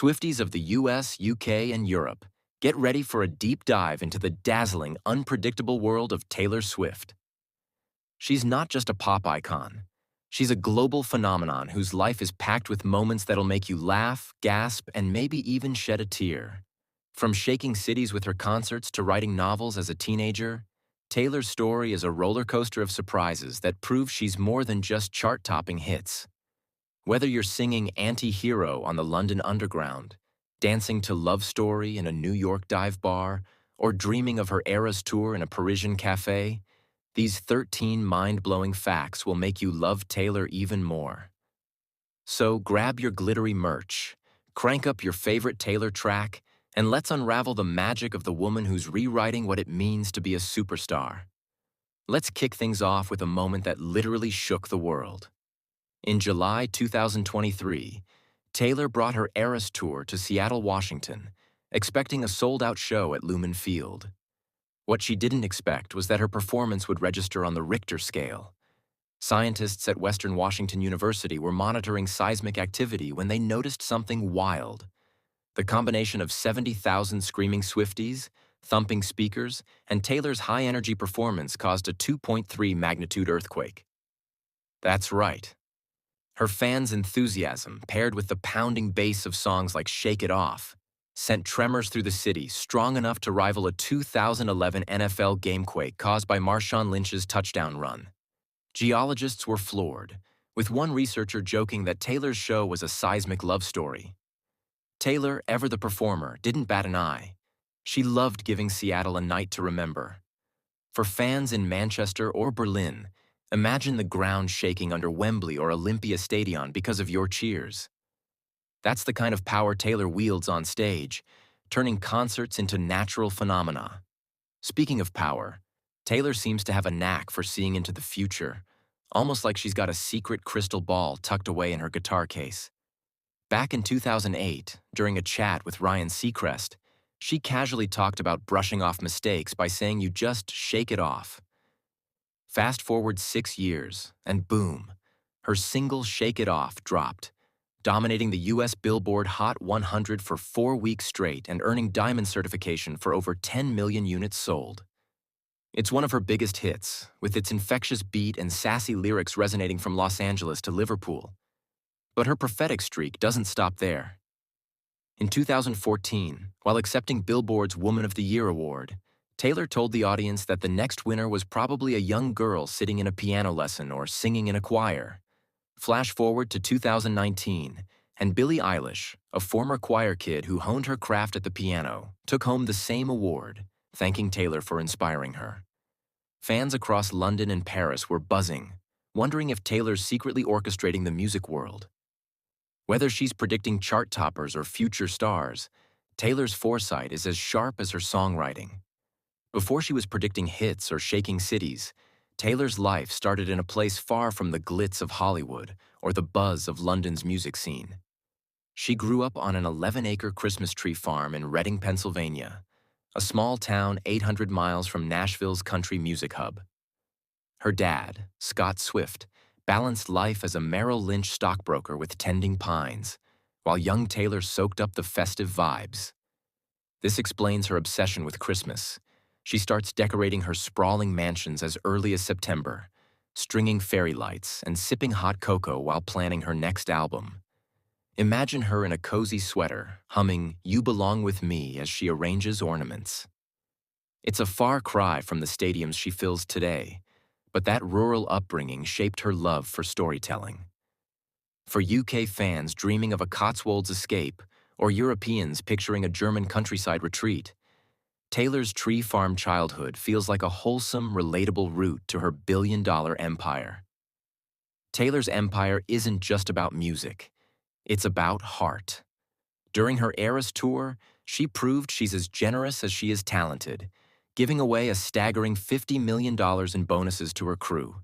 Swifties of the US, UK, and Europe, get ready for a deep dive into the dazzling, unpredictable world of Taylor Swift. She's not just a pop icon. She's a global phenomenon whose life is packed with moments that'll make you laugh, gasp, and maybe even shed a tear. From shaking cities with her concerts to writing novels as a teenager, Taylor's story is a roller coaster of surprises that proves she's more than just chart-topping hits. Whether you're singing Anti-Hero on the London Underground, dancing to Love Story in a New York dive bar, or dreaming of her Eras tour in a Parisian cafe, these 13 mind-blowing facts will make you love Taylor even more. So grab your glittery merch, crank up your favorite Taylor track, and let's unravel the magic of the woman who's rewriting what it means to be a superstar. Let's kick things off with a moment that literally shook the world. In July 2023, Taylor brought her Eras tour to Seattle, Washington, expecting a sold-out show at Lumen Field. What she didn't expect was that her performance would register on the Richter scale. Scientists at Western Washington University were monitoring seismic activity when they noticed something wild. The combination of 70,000 screaming Swifties, thumping speakers, and Taylor's high-energy performance caused a 2.3 magnitude earthquake. That's right. Her fans' enthusiasm, paired with the pounding bass of songs like Shake It Off, sent tremors through the city strong enough to rival a 2011 NFL gamequake caused by Marshawn Lynch's touchdown run. Geologists were floored, with one researcher joking that Taylor's show was a seismic love story. Taylor, ever the performer, didn't bat an eye. She loved giving Seattle a night to remember. For fans in Manchester or Berlin, imagine the ground shaking under Wembley or Olympia Stadium because of your cheers. That's the kind of power Taylor wields on stage, turning concerts into natural phenomena. Speaking of power, Taylor seems to have a knack for seeing into the future, almost like she's got a secret crystal ball tucked away in her guitar case. Back in 2008, during a chat with Ryan Seacrest, she casually talked about brushing off mistakes by saying you just shake it off. Fast forward 6 years, and boom, her single Shake It Off dropped, dominating the US Billboard Hot 100 for 4 weeks straight and earning diamond certification for over 10 million units sold. It's one of her biggest hits, with its infectious beat and sassy lyrics resonating from Los Angeles to Liverpool. But her prophetic streak doesn't stop there. In 2014, while accepting Billboard's Woman of the Year award, Taylor told the audience that the next winner was probably a young girl sitting in a piano lesson or singing in a choir. Flash forward to 2019, and Billie Eilish, a former choir kid who honed her craft at the piano, took home the same award, thanking Taylor for inspiring her. Fans across London and Paris were buzzing, wondering if Taylor's secretly orchestrating the music world. Whether she's predicting chart toppers or future stars, Taylor's foresight is as sharp as her songwriting. Before she was predicting hits or shaking cities, Taylor's life started in a place far from the glitz of Hollywood or the buzz of London's music scene. She grew up on an 11-acre Christmas tree farm in Reading, Pennsylvania, a small town 800 miles from Nashville's country music hub. Her dad, Scott Swift, balanced life as a Merrill Lynch stockbroker with tending pines, while young Taylor soaked up the festive vibes. This explains her obsession with Christmas. She starts decorating her sprawling mansions as early as September, stringing fairy lights and sipping hot cocoa while planning her next album. Imagine her in a cozy sweater, humming "You Belong With Me" as she arranges ornaments. It's a far cry from the stadiums she fills today, but that rural upbringing shaped her love for storytelling. For UK fans dreaming of a Cotswolds escape or Europeans picturing a German countryside retreat, Taylor's tree farm childhood feels like a wholesome, relatable route to her billion-dollar empire. Taylor's empire isn't just about music. It's about heart. During her Eras tour, she proved she's as generous as she is talented, giving away a staggering $50 million in bonuses to her crew.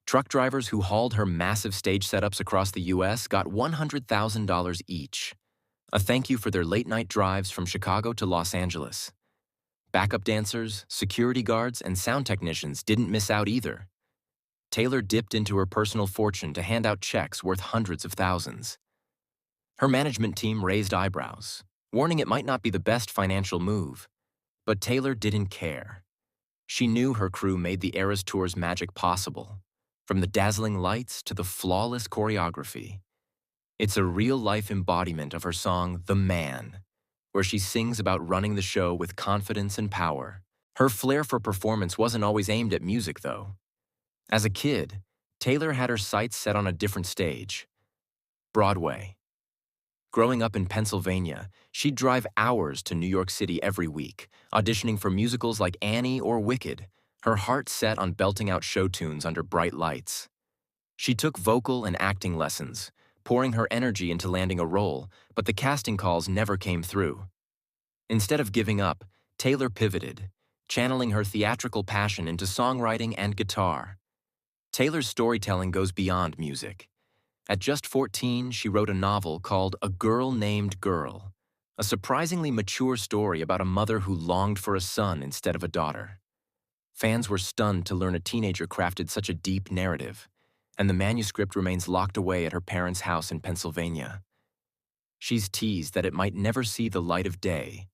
Truck drivers who hauled her massive stage setups across the US got $100,000 each, a thank you for their late-night drives from Chicago to Los Angeles. Backup dancers, security guards, and sound technicians didn't miss out either. Taylor dipped into her personal fortune to hand out checks worth hundreds of thousands. Her management team raised eyebrows, warning it might not be the best financial move. But Taylor didn't care. She knew her crew made the Eras Tour's magic possible, from the dazzling lights to the flawless choreography. It's a real-life embodiment of her song, The Man, where she sings about running the show with confidence and power. Her flair for performance wasn't always aimed at music, though. As a kid, Taylor had her sights set on a different stage, Broadway. Growing up in Pennsylvania, she'd drive hours to New York City every week, auditioning for musicals like Annie or Wicked, her heart set on belting out show tunes under bright lights. She took vocal and acting lessons, pouring her energy into landing a role, but the casting calls never came through. Instead of giving up, Taylor pivoted, channeling her theatrical passion into songwriting and guitar. Taylor's storytelling goes beyond music. At just 14, she wrote a novel called A Girl Named Girl, a surprisingly mature story about a mother who longed for a son instead of a daughter. Fans were stunned to learn a teenager crafted such a deep narrative, and the manuscript remains locked away at her parents' house in Pennsylvania. She's teased that it might never see the light of day,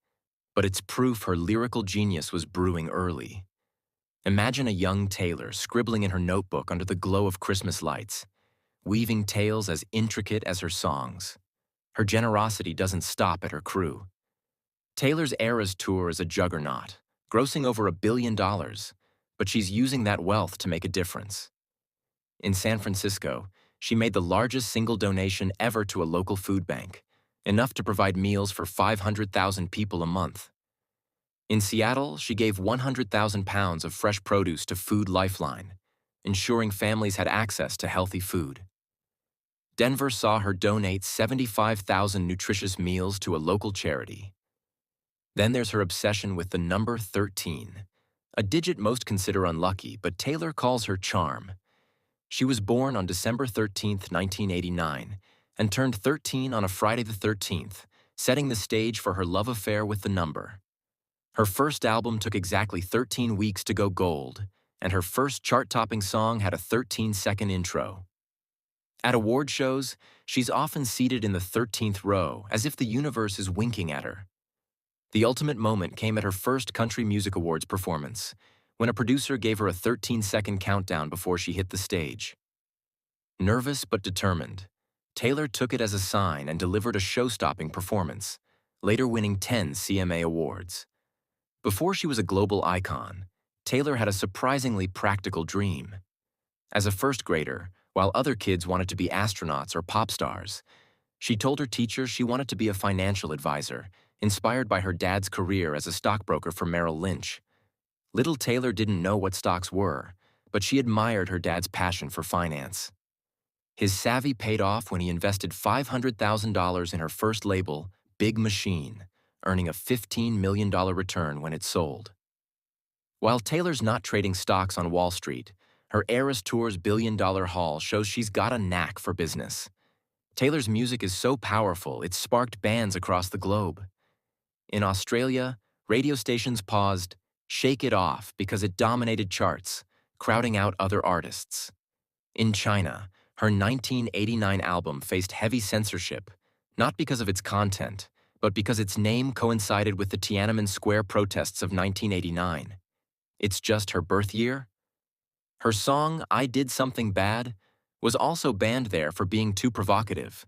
but it's proof her lyrical genius was brewing early. Imagine a young Taylor scribbling in her notebook under the glow of Christmas lights, weaving tales as intricate as her songs. Her generosity doesn't stop at her crew. Taylor's Eras Tour is a juggernaut, grossing over $1 billion, but she's using that wealth to make a difference. In San Francisco, she made the largest single donation ever to a local food bank, enough to provide meals for 500,000 people a month. In Seattle, she gave 100,000 pounds of fresh produce to Food Lifeline, ensuring families had access to healthy food. Denver saw her donate 75,000 nutritious meals to a local charity. Then there's her obsession with the number 13, a digit most consider unlucky, but Taylor calls her charm. She was born on December 13, 1989, and turned 13 on a Friday the 13th, setting the stage for her love affair with the number. Her first album took exactly 13 weeks to go gold, and her first chart-topping song had a 13-second intro. At award shows, she's often seated in the 13th row, as if the universe is winking at her. The ultimate moment came at her first Country Music Awards performance, when a producer gave her a 13-second countdown before she hit the stage. Nervous but determined, Taylor took it as a sign and delivered a show-stopping performance, later winning 10 CMA awards. Before she was a global icon, Taylor had a surprisingly practical dream. As a first grader, while other kids wanted to be astronauts or pop stars, she told her teacher she wanted to be a financial advisor, inspired by her dad's career as a stockbroker for Merrill Lynch. Little Taylor didn't know what stocks were, but she admired her dad's passion for finance. His savvy paid off when he invested $500,000 in her first label, Big Machine, earning a $15 million return when it sold. While Taylor's not trading stocks on Wall Street, her Eras Tour's billion-dollar haul shows she's got a knack for business. Taylor's music is so powerful, it's sparked bands across the globe. In Australia, radio stations paused Shake It Off because it dominated charts, crowding out other artists. In China, her 1989 album faced heavy censorship, not because of its content, but because its name coincided with the Tiananmen Square protests of 1989. It's just her birth year? Her song, I Did Something Bad, was also banned there for being too provocative.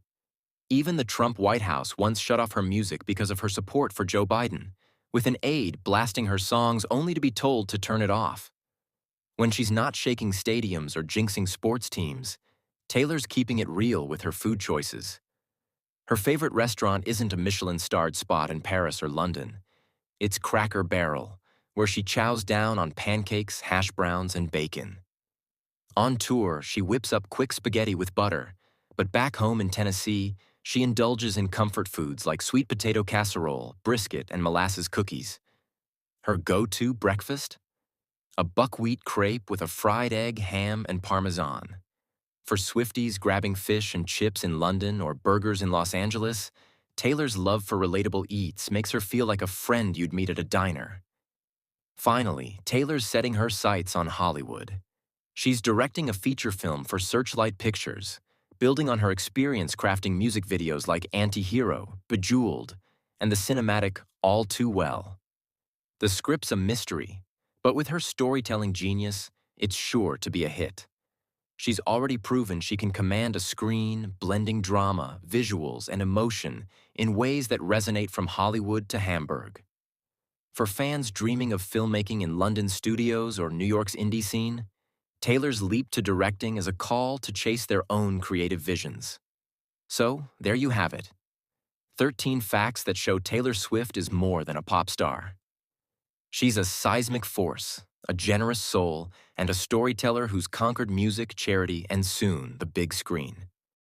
Even the Trump White House once shut off her music because of her support for Joe Biden, with an aide blasting her songs only to be told to turn it off. When she's not shaking stadiums or jinxing sports teams, Taylor's keeping it real with her food choices. Her favorite restaurant isn't a Michelin-starred spot in Paris or London. It's Cracker Barrel, where she chows down on pancakes, hash browns, and bacon. On tour, she whips up quick spaghetti with butter, but back home in Tennessee, she indulges in comfort foods like sweet potato casserole, brisket, and molasses cookies. Her go-to breakfast? A buckwheat crepe with a fried egg, ham, and parmesan. For Swifties grabbing fish and chips in London or burgers in Los Angeles, Taylor's love for relatable eats makes her feel like a friend you'd meet at a diner. Finally, Taylor's setting her sights on Hollywood. She's directing a feature film for Searchlight Pictures, building on her experience crafting music videos like Anti-Hero, Bejeweled, and the cinematic All Too Well. The script's a mystery, but with her storytelling genius, it's sure to be a hit. She's already proven she can command a screen, blending drama, visuals, and emotion in ways that resonate from Hollywood to Hamburg. For fans dreaming of filmmaking in London studios or New York's indie scene, Taylor's leap to directing is a call to chase their own creative visions. So, there you have it. 13 facts that show Taylor Swift is more than a pop star. She's a seismic force, a generous soul, and a storyteller who's conquered music, charity, and soon the big screen.